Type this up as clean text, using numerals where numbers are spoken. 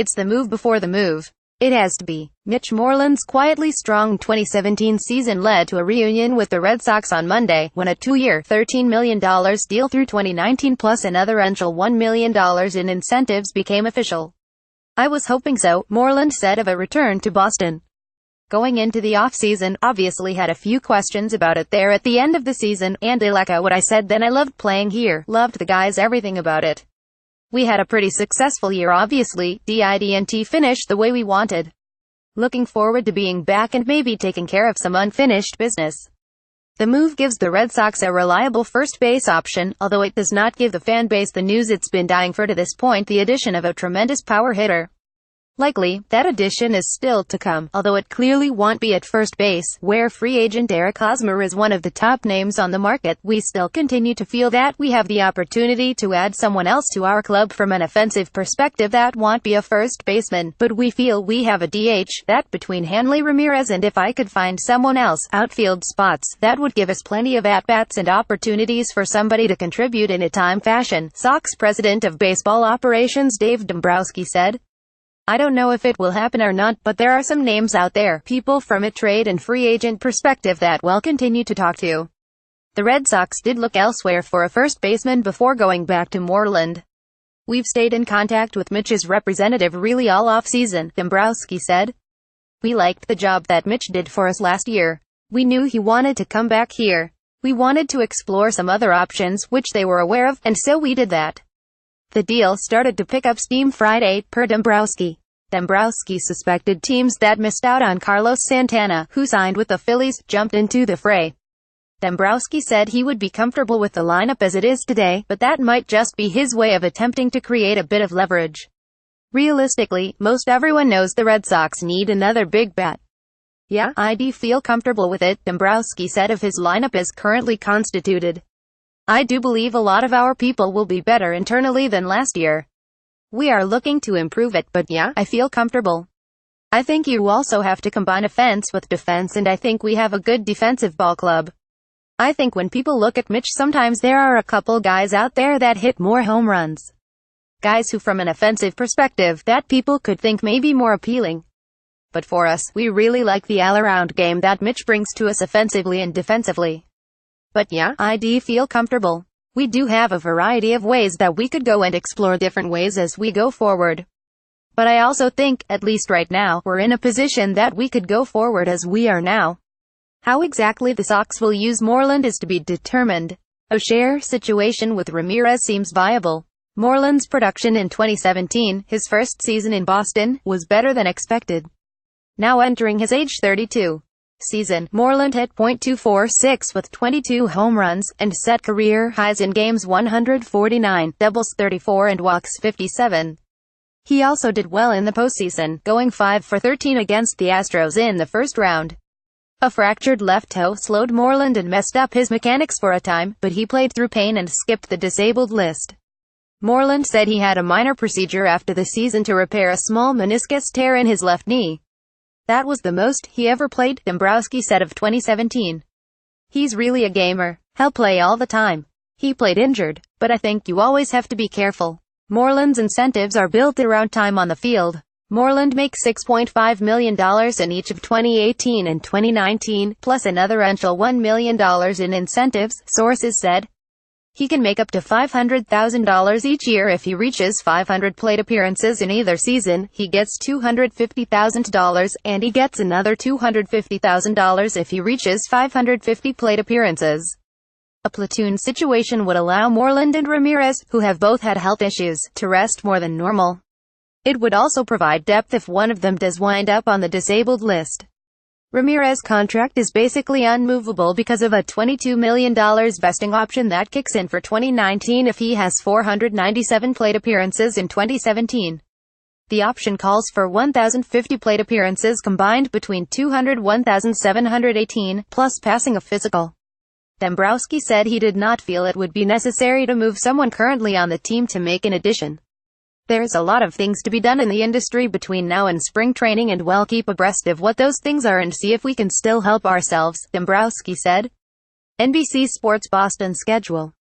It's the move before the move. It has to be. Mitch Morelands' quietly strong 2017 season led to a reunion with the Red Sox on Monday, when a two-year, $13 million deal through 2019 plus another eventual $1 million in incentives became official. "I was hoping so," Moreland said of a return to Boston. Going into the offseason, obviously had a few questions about it there at the end of the season, and I'll echo what I said then. I loved playing here, loved the guys, everything about it. We had a pretty successful year obviously, didn't finish the way we wanted. Looking forward to being back and maybe taking care of some unfinished business. The move gives the Red Sox a reliable first base option, although it does not give the fan base the news it's been dying for to this point: the addition of a tremendous power hitter. Likely, that addition is still to come, although it clearly won't be at first base, where free agent Eric Hosmer is one of the top names on the market. We still continue to feel that we have the opportunity to add someone else to our club from an offensive perspective that won't be a first baseman, but we feel we have a DH, that between Hanley Ramirez and if I could find someone else, outfield spots, that would give us plenty of at-bats and opportunities for somebody to contribute in a time fashion, Sox president of baseball operations Dave Dombrowski said. "I don't know if it will happen or not, but there are some names out there, people from a trade and free agent perspective that we'll continue to talk to." The Red Sox did look elsewhere for a first baseman before going back to Moreland. "We've stayed in contact with Mitch's representative really all off-season," Dombrowski said. "We liked the job that Mitch did for us last year. We knew he wanted to come back here. We wanted to explore some other options, which they were aware of, and so we did that." The deal started to pick up steam Friday, per Dombrowski. Dombrowski suspected teams that missed out on Carlos Santana, who signed with the Phillies, jumped into the fray. Dombrowski said he would be comfortable with the lineup as it is today, but that might just be his way of attempting to create a bit of leverage. Realistically, most everyone knows the Red Sox need another big bat. "Yeah, I'd feel comfortable with it," Dombrowski said of his lineup as currently constituted. "I do believe a lot of our people will be better internally than last year. We are looking to improve it, but yeah, I feel comfortable. I think you also have to combine offense with defense, and I think we have a good defensive ball club. I think when people look at Mitch, sometimes there are a couple guys out there that hit more home runs. Guys who from an offensive perspective, that people could think may be more appealing. But for us, we really like the all-around game that Mitch brings to us offensively and defensively. But yeah, I do feel comfortable. We do have a variety of ways that we could go and explore different ways as we go forward. But I also think, at least right now, we're in a position that we could go forward as we are now. How exactly the Sox will use Moreland is to be determined. A share situation with Ramirez seems viable. Moreland's production in 2017, his first season in Boston, was better than expected. Now entering his age 32 season, Moreland hit .246 with 22 home runs, and set career highs in games 149, doubles 34 and walks 57. He also did well in the postseason, going 5 for 13 against the Astros in the first round. A fractured left toe slowed Moreland and messed up his mechanics for a time, but he played through pain and skipped the disabled list. Moreland said he had a minor procedure after the season to repair a small meniscus tear in his left knee. That was the most he ever played, Dombrowski said of 2017. "He's really a gamer. He'll play all the time. He played injured, but I think you always have to be careful." Moreland's incentives are built around time on the field. Moreland makes $6.5 million in each of 2018 and 2019, plus another eventual $1 million in incentives, sources said. He can make up to $500,000 each year if he reaches 500 plate appearances in either season. He gets $250,000, and he gets another $250,000 if he reaches 550 plate appearances. A platoon situation would allow Moreland and Ramirez, who have both had health issues, to rest more than normal. It would also provide depth if one of them does wind up on the disabled list. Ramirez's contract is basically unmovable because of a $22 million vesting option that kicks in for 2019 if he has 497 plate appearances in 2017. The option calls for 1,050 plate appearances combined between 201,718, plus passing a physical. Dombrowski said he did not feel it would be necessary to move someone currently on the team to make an addition. "There's a lot of things to be done in the industry between now and spring training, and we'll keep abreast of what those things are and see if we can still help ourselves," Dombrowski said. NBC Sports Boston schedule.